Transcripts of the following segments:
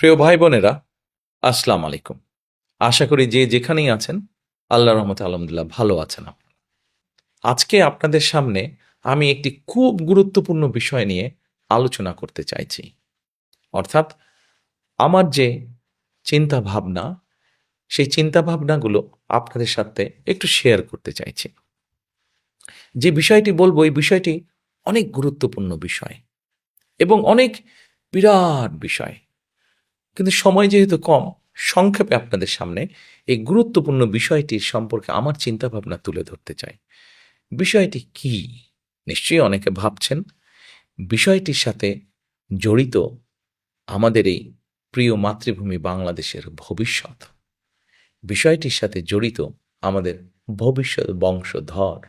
প্রিয় ভাই বোনেরা, আসসালামু আলাইকুম। আশা করি যে যেখানেই আছেন আল্লাহর রহমতে আলহামদুলিল্লাহ ভালো আছেন আপনারা। আজকে আপনাদের সামনে আমি একটি খুব গুরুত্বপূর্ণ বিষয় নিয়ে আলোচনা করতে চাইছি। অর্থাৎ আমার যে চিন্তা ভাবনা, সেই চিন্তা ভাবনাগুলো আপনাদের সাথে একটু শেয়ার করতে চাইছি। যে বিষয়টি বলবো এই বিষয়টি অনেক গুরুত্বপূর্ণ বিষয় এবং অনেক বিরাট বিষয়। কিন্তু সময় যেহেতু কম, সংক্ষেপে আপনাদের সামনে এই গুরুত্বপূর্ণ বিষয়টির সম্পর্কে আমার চিন্তাভাবনা তুলে ধরতে চাই। বিষয়টি কি? নিশ্চয়ই অনেকে ভাবছেন। বিষয়টির সাথে জড়িত আমাদের এই প্রিয় মাতৃভূমি বাংলাদেশের ভবিষ্যৎ। বিষয়টির সাথে জড়িত আমাদের ভবিষ্যৎ বংশধর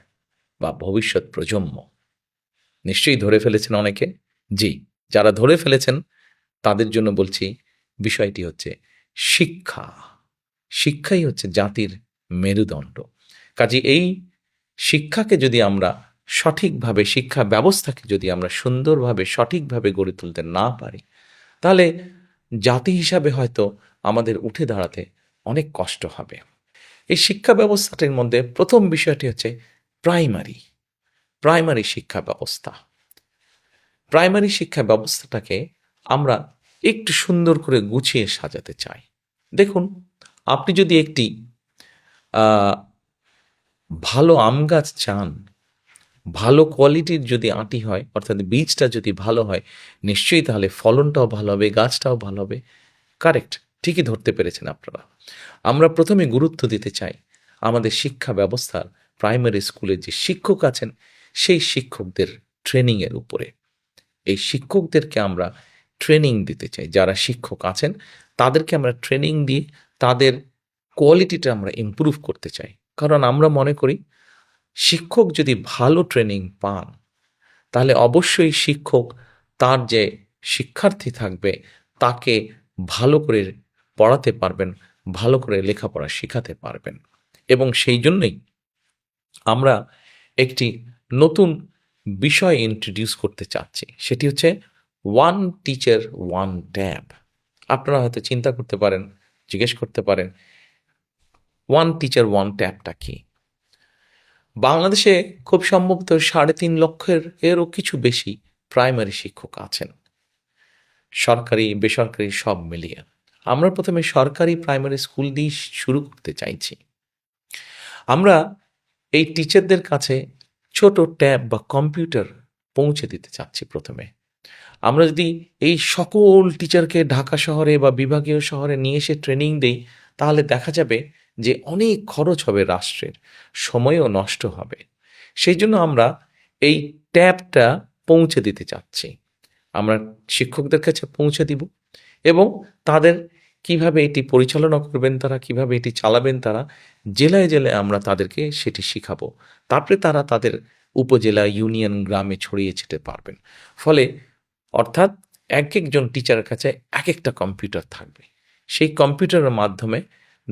বা ভবিষ্যৎ প্রজন্ম। নিশ্চয়ই ধরে ফেলেছেন অনেকে। জি, যারা ধরে ফেলেছেন তাদের জন্য বলছি, বিষয়টি হচ্ছে শিক্ষা। শিক্ষাই হচ্ছে জাতির মেরুদণ্ড। কাজে এই শিক্ষাকে যদি আমরা সঠিকভাবে, শিক্ষা ব্যবস্থাকে যদি আমরা সুন্দরভাবে সঠিকভাবে গড়ে তুলতে না পারি, তাহলে জাতি হিসাবে হয়তো আমাদের উঠে দাঁড়াতে অনেক কষ্ট হবে। এই শিক্ষা ব্যবস্থাটির মধ্যে প্রথম বিষয়টি হচ্ছে প্রাইমারি প্রাইমারি শিক্ষা ব্যবস্থা। প্রাইমারি শিক্ষা ব্যবস্থাটাকে আমরা একটু সুন্দর করে গুছিয়ে সাজাতে চাই। দেখুন, আপনি যদি একটি ভালো আম গাছ চান, ভালো কোয়ালিটির যদি আঁটি হয়, অর্থাৎ বীজটা যদি ভালো হয়, নিশ্চয়ই তাহলে ফলনটাও ভালো হবে, গাছটাও ভালো হবে। কারেক্ট, ঠিকই ধরতে পেরেছেন আপনারা। আমরা প্রথমে গুরুত্ব দিতে চাই আমাদের শিক্ষা ব্যবস্থার প্রাইমারি স্কুলের যে শিক্ষক আছেন সেই শিক্ষকদের ট্রেনিংয়ের উপরে। এই শিক্ষকদেরকে আমরা ট্রেনিং দিতে চাই। যারা শিক্ষক আছেন তাদেরকে আমরা ট্রেনিং দিয়ে তাদের কোয়ালিটিটা আমরা ইমপ্রুভ করতে চাই। কারণ আমরা মনে করি শিক্ষক যদি ভালো ট্রেনিং পান, তাহলে অবশ্যই শিক্ষক তার যে শিক্ষার্থী থাকবে তাকে ভালো করে পড়াতে পারবেন, ভালো করে লেখাপড়া শেখাতে পারবেন। এবং সেই জন্যই আমরা একটি নতুন বিষয় ইন্ট্রোডিউস করতে চাচ্ছি। সেটি হচ্ছে ওয়ান টিচার ওয়ান ট্যাব। আপনারা হয়তো চিন্তা করতে পারেন, জিজ্ঞেস করতে পারেন, ওয়ান টিচার ওয়ান ট্যাবটা কি? বাংলাদেশে খুব সম্ভবত ৩.৫ লক্ষের এরও কিছু বেশি প্রাইমারি শিক্ষক আছেন, সরকারি বেসরকারি সব মিলিয়ে। আমরা প্রথমে সরকারি প্রাইমারি স্কুল দিয়ে শুরু করতে চাইছি। আমরা এই টিচারদের কাছে ছোট ট্যাব বা কম্পিউটার পৌঁছে দিতে চাচ্ছি প্রথমে। আমরা যদি এই সকল টিচারকে ঢাকা শহরে বা বিভাগীয় শহরে নিয়ে এসে ট্রেনিং দেই, তাহলে দেখা যাবে যে অনেক খরচ হবে রাষ্ট্রের, সময়ও নষ্ট হবে। সেই জন্য আমরা এই ট্যাবটা পৌঁছে দিতে চাচ্ছি। আমরা শিক্ষকদের কাছে পৌঁছে দিব এবং তাদের কিভাবে এটি পরিচালনা করবেন, তারা কিভাবে এটি চালাবেন, তারা জেলায় জেলায় আমরা তাদেরকে সেটি শিখাবো। তারপরে তারা তাদের উপজেলা, ইউনিয়ন, গ্রামে ছড়িয়ে ছিটে পারবেন। ফলে অর্থাৎ একজন টিচারের কাছে একটা কম্পিউটার থাকবে। সেই কম্পিউটারের মাধ্যমে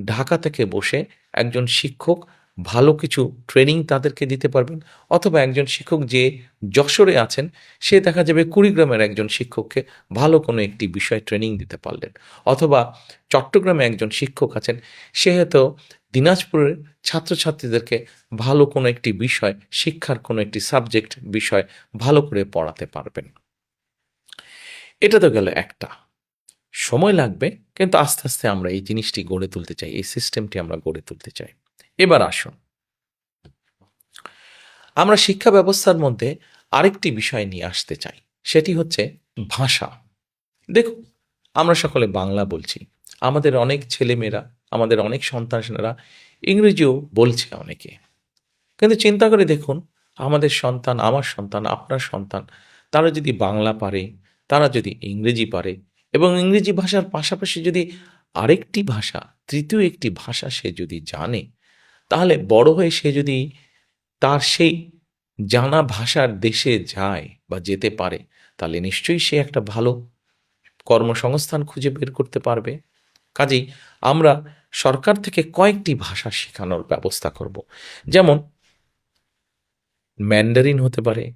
ঢাকা থেকে বসে একজন শিক্ষক ভালো কিছু ট্রেনিং তাদেরকে দিতে পারবেন। অথবা একজন শিক্ষক যে যশোরে আছেন, সে দেখা যাবে কুড়িগ্রামের একজন শিক্ষককে ভালো কোনো একটি বিষয় ট্রেনিং দিতে পারলেন। অথবা চট্টগ্রামে একজন শিক্ষক আছেন, সে হয়তো দিনাজপুরের ছাত্রছাত্রীদেরকে ভালো কোনো একটি বিষয়, শিক্ষার কোনো একটি সাবজেক্ট বিষয় ভালো করে পড়াতে পারবেন। এটা তো গেল একটা। সময় লাগবে, কিন্তু আস্তে আস্তে আমরা এই জিনিসটি গড়ে তুলতে চাই, এই সিস্টেমটি আমরা গড়ে তুলতে চাই। এবার আসুন, আমরা শিক্ষা ব্যবস্থার মধ্যে আরেকটি বিষয় নিয়ে আসতে চাই। সেটি হচ্ছে ভাষা। দেখুন, আমরা সকলে বাংলা বলছি, আমাদের অনেক ছেলেমেয়েরা, আমাদের অনেক সন্তানেরা ইংরেজিও বলছে অনেকে। কিন্তু চিন্তা করে দেখুন, আমাদের সন্তান, আমার সন্তান, আপনার সন্তান, তারা যদি বাংলা পারে, তারা যদি ইংরেজি পারে এবং ইংরেজি ভাষার পাশাপাশি যদি আরেকটি ভাষা, তৃতীয় একটি ভাষা সে যদি জানে, তাহলে বড় হয়ে সে যদি তার সেই জানা ভাষার দেশে যায় বা যেতে পারে, তাহলে নিশ্চয়ই সে একটা ভালো কর্মসংস্থান খুঁজে বের করতে পারবে। কাজেই আমরা সরকার থেকে কয়েকটি ভাষা শেখানোর ব্যবস্থা করব। যেমন ম্যান্ডারিন হতে পারে,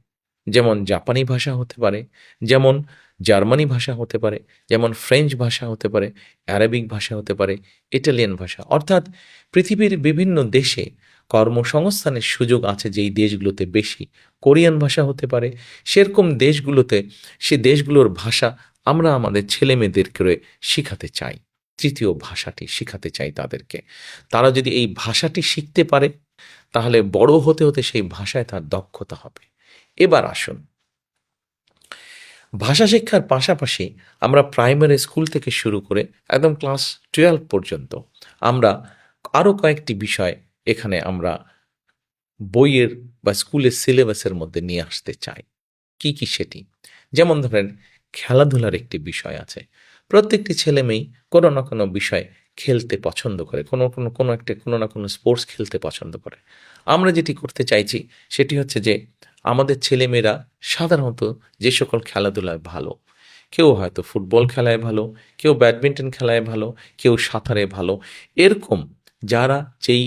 যেমন জাপানি ভাষা হতে পারে, যেমন জার্মানি ভাষা হতে পারে, যেমন ফ্রেঞ্চ ভাষা হতে পারে, অ্যারাবিক ভাষা হতে পারে, ইটালিয়ান ভাষা। অর্থাৎ পৃথিবীর বিভিন্ন দেশে কর্মসংস্থানের সুযোগ আছে যেই দেশগুলোতে বেশি। কোরিয়ান ভাষা হতে পারে। সেরকম দেশগুলোতে সে দেশগুলোর ভাষা আমরা আমাদের ছেলেমেয়েদেরকে শিখাতে চাই, তৃতীয় ভাষাটি শিখাতে চাই তাদেরকে। তারা যদি এই ভাষাটি শিখতে পারে তাহলে বড় হতে হতে সেই ভাষায় তার দক্ষতা হবে। এবার আসুন, ভাষা শিক্ষার পাশাপাশি আমরা প্রাইমারি স্কুল থেকে শুরু করে একদম ক্লাস 12 পর্যন্ত আমরা আরও কয়েকটি বিষয় এখানে আমরা বইয়ের বা স্কুলের সিলেবাসের মধ্যে নিয়ে আসতে চাই। কি কি সেটি? যেমন ধরেন, খেলাধুলার একটি বিষয় আছে। প্রত্যেকটি ছেলে মেয়েই কোনো না কোনো বিষয় খেলতে পছন্দ করে, কোনো না কোনো স্পোর্টস খেলতে পছন্দ করে। আমরা যেটি করতে চাইছি সেটি হচ্ছে যে আমাদের ছেলেমেয়েরা সাধারণত যে সকল খেলাধুলায় ভালো, কেউ হয়তো ফুটবল খেলায় ভালো, কেউ ব্যাডমিন্টন খেলায় ভালো, কেউ সাঁতারে ভালো, এরকম যারা যেই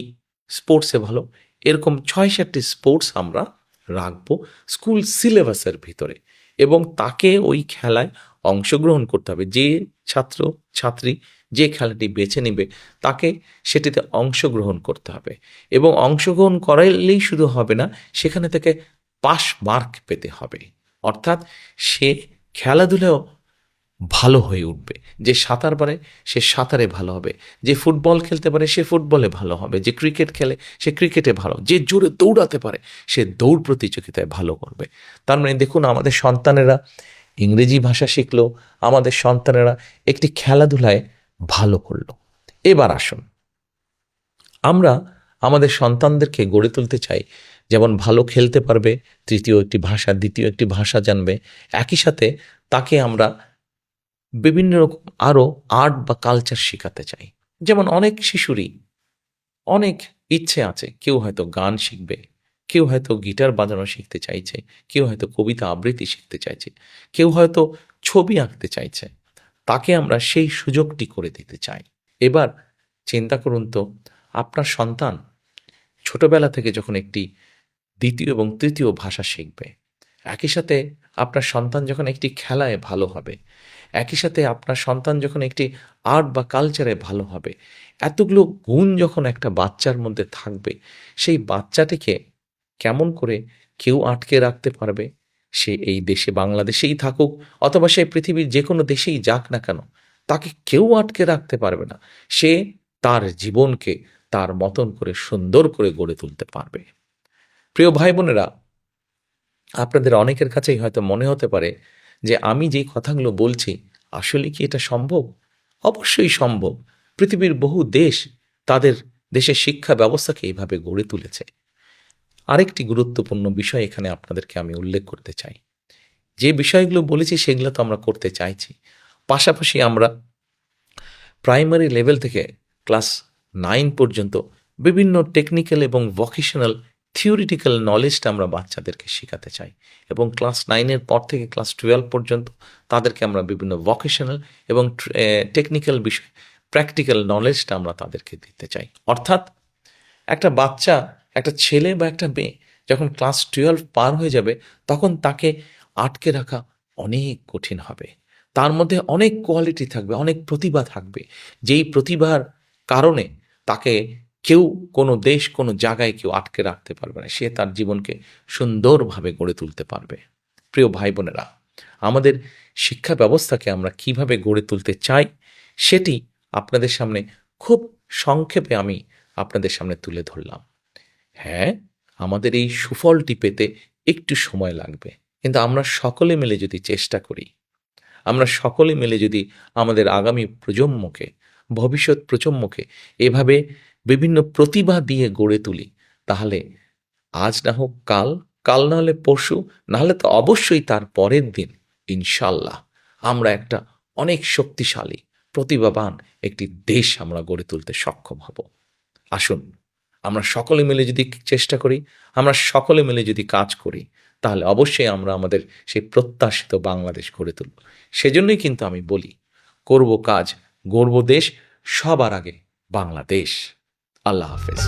স্পোর্টসে ভালো, এরকম 6-7টি স্পোর্টস আমরা রাখবো স্কুল সিলেবাসের ভিতরে, এবং তাকে ওই খেলায় অংশগ্রহণ করতে হবে। যে ছাত্র ছাত্রী যে খেলাটি বেছে নেবে তাকে সেটিতে অংশগ্রহণ করতে হবে, এবং অংশগ্রহণ করাইলেই শুধু হবে না, সেখানে থেকে পাস মার্ক পেতে হবে। অর্থাৎ সে খেলাধুলাও ভালো হয়ে উঠবে। যে সাঁতার পারে সে সাঁতারে ভালো হবে, যে ফুটবল খেলতে পারে সে ফুটবলে ভালো হবে, যে ক্রিকেট খেলে সে ক্রিকেটে ভালো, যে জোরে দৌড়াতে পারে সে দৌড় প্রতিযোগিতায় ভালো করবে। তার মানে দেখুন, আমাদের সন্তানেরা ইংরেজি ভাষা শিখলো, আমাদের সন্তানেরা একটি খেলাধুলায় ভালো করলো। এবার আসুন, আমরা আমাদের সন্তানদেরকে গড়ে তুলতে চাই যেমন ভালো খেলতে পারবে, তৃতীয় একটি ভাষা, দ্বিতীয় একটি ভাষা জানবে, একই সাথে তাকে আমরা বিভিন্ন রকম আরও আর্ট বা কালচার শেখাতে চাই। যেমন অনেক শিশুরই অনেক ইচ্ছে আছে, কেউ হয়তো গান শিখবে, কেউ হয়তো গিটার বাজানো শিখতে চাইছে, কেউ হয়তো কবিতা আবৃত্তি শিখতে চাইছে, কেউ হয়তো ছবি আঁকতে চাইছে। তাকে আমরা সেই সুযোগটি করে দিতে চাই। এবার চিন্তা করুন তো, আপনার সন্তান ছোটবেলা থেকে যখন একটি দ্বিতীয় এবং তৃতীয় ভাষা শিখবে, একই সাথে আপনার সন্তান যখন একটি খেলায় ভালো হবে, একই সাথে আপনার সন্তান যখন একটি আর্ট বা কালচারে ভালো হবে, এতগুলো গুণ যখন একটা বাচ্চার মধ্যে থাকবে, সেই বাচ্চাটিকে কেমন করে কেউ আটকে রাখতে পারবে? সে এই দেশে বাংলাদেশেই থাকুক অথবা সে পৃথিবীর যে কোনো দেশেই যাক না কেন, তাকে কেউ আটকে রাখতে পারবে না। সে তার জীবনকে তার মতন করে সুন্দর করে গড়ে তুলতে পারবে। প্রিয় ভাই বোনেরা, আপনাদের অনেকের কাছেই হয়তো মনে হতে পারে যে আমি যেই কথাগুলো বলছি আসলে কি এটা সম্ভব? অবশ্যই সম্ভব। পৃথিবীর বহু দেশ তাদের দেশের শিক্ষা ব্যবস্থাকে এইভাবে গড়ে তুলেছে। আরেকটি গুরুত্বপূর্ণ বিষয় এখানে আপনাদেরকে আমি উল্লেখ করতে চাই। যে বিষয়গুলো বলেছি সেগুলো তো আমরা করতে চাইছি, পাশাপাশি আমরা প্রাইমারি লেভেল থেকে ক্লাস 9 পর্যন্ত বিভিন্ন টেকনিক্যাল এবং ভোকেশনাল থিওরিটিক্যাল নলেজটা আমরা বাচ্চাদেরকে শেখাতে চাই, এবং ক্লাস 9-এর পর থেকে ক্লাস 12 পর্যন্ত তাদেরকে আমরা বিভিন্ন ভোকেশনাল এবং টেকনিক্যাল বিষয় প্র্যাকটিক্যাল নলেজটা আমরা তাদেরকে দিতে চাই। অর্থাৎ একটা বাচ্চা, একটা ছেলে বা একটা মেয়ে যখন ক্লাস 12 পার হয়ে যাবে তখন তাকে আটকে রাখা অনেক কঠিন হবে। তার মধ্যে অনেক কোয়ালিটি থাকবে, অনেক প্রতিভা থাকবে, যেই প্রতিভার কারণে তাকে কেউ, কোনো দেশ, কোনো জায়গায় কেউ আটকে রাখতে পারবে না। সে তার জীবনকে সুন্দরভাবে গড়ে তুলতে পারবে। প্রিয় ভাই বোনেরা, আমাদের শিক্ষা ব্যবস্থাকে আমরা কিভাবে গড়ে তুলতে চাই সেটি আপনাদের সামনে খুব সংক্ষেপে আমি আপনাদের সামনে তুলে ধরলাম। হ্যাঁ, আমাদের এই সুফলটি পেতে একটু সময় লাগবে, কিন্তু আমরা সকলে মিলে যদি চেষ্টা করি, আমরা সকলে মিলে যদি আমাদের আগামী প্রজন্মকে, ভবিষ্যৎ প্রজন্মকে এভাবে বিভিন্ন প্রতিভা দিয়ে গড়ে তুলি, তাহলে আজ না হোক কাল, কাল না হলে পরশু, নাহলে তো অবশ্যই তার পরের দিন ইনশাল্লাহ আমরা একটা অনেক শক্তিশালী, প্রতিভাবান একটি দেশ আমরা গড়ে তুলতে সক্ষম হব। আসুন, আমরা সকলে মিলে যদি চেষ্টা করি, আমরা সকলে মিলে যদি কাজ করি, তাহলে অবশ্যই আমরা আমাদের সেই প্রত্যাশিত বাংলাদেশ গড়ে তুলব। সেজন্যই কিন্তু আমি বলি, করব কাজ, গড়ব দেশ, সবার আগে বাংলাদেশ। আল্লাহ হাফেজ।